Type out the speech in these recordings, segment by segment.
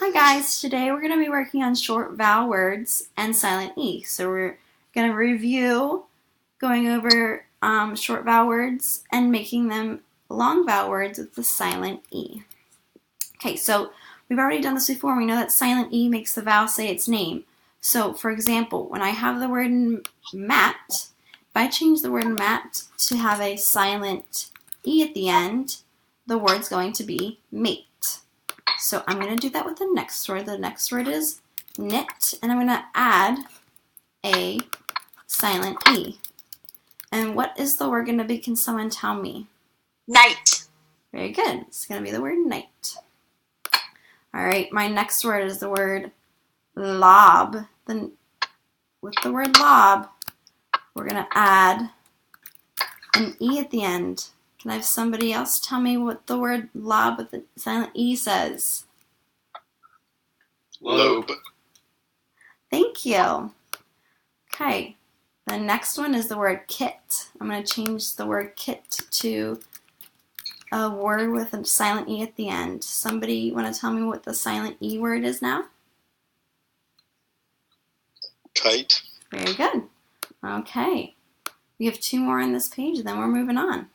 Hi guys, today we're going to be working on short vowel words and silent E. So we're going to review going over short vowel words and making them long vowel words with the silent E. Okay, so we've already done this before and we know that silent E makes the vowel say its name. So for example, when I have the word mat, if I change the word mat to have a silent E at the end, the word's going to be mate. So I'm going to do that with the next word. The next word is knit, and I'm going to add a silent E. And what is the word going to be? Can someone tell me? Night. Very good. It's going to be the word night. All right, my next word is the word lob. With the word lob, we're going to add an E at the end. Can I have somebody else tell me what the word lob with the silent E says? Lobe. Thank you. Okay, the next one is the word kit. I'm going to change the word kit to a word with a silent E at the end. Somebody want to tell me what the silent E word is now? Kite. Very good. Okay, we have two more on this page, and then we're moving on.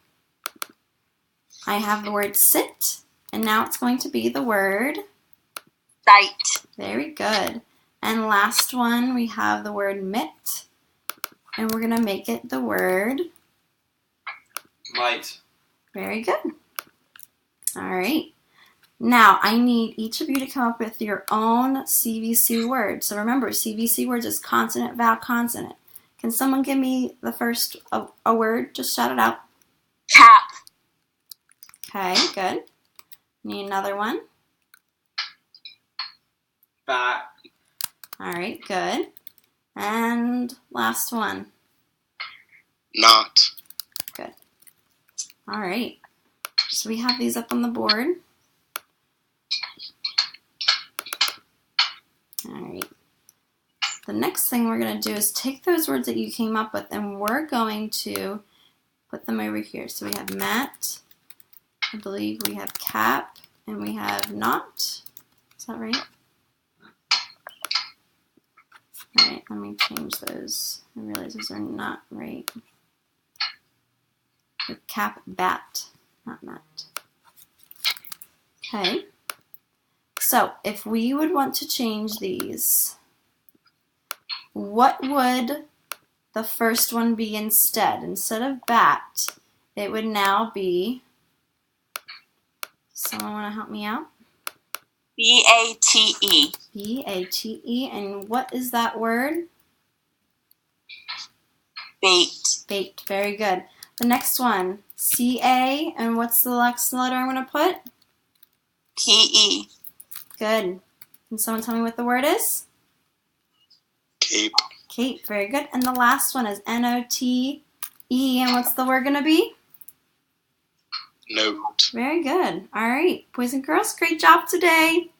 I have the word sit, and now it's going to be the word Sight. Very good. And last one, we have the word mitt, and we're going to make it the word Might. Very good. All right. Now, I need each of you to come up with your own CVC word. So remember, CVC words is consonant, vowel, consonant. Can someone give me the first a word? Just shout it out. Cap. Okay, good. Need another one? Bat. All right, good. And last one. Not. Good. All right. So we have these up on the board. All right. The next thing we're going to do is take those words that you came up with and we're going to put them over here. So we have mat, I believe we have cap, and we have not. Is that right? All right, let me change those. I realize those are not right. The cap, bat, not mat. Okay. So if we would want to change these, what would the first one be instead? Instead of bat, it would now be, someone want to help me out? B-A-T-E. B-A-T-E, and what is that word? Bait. Bait, very good. The next one, C-A, and what's the next letter I'm going to put? P-E. Good. Can someone tell me what the word is? Cape. Cape, very good. And the last one is N-O-T-E, and what's the word going to be? Note. Very good. All right, boys and girls, great job today.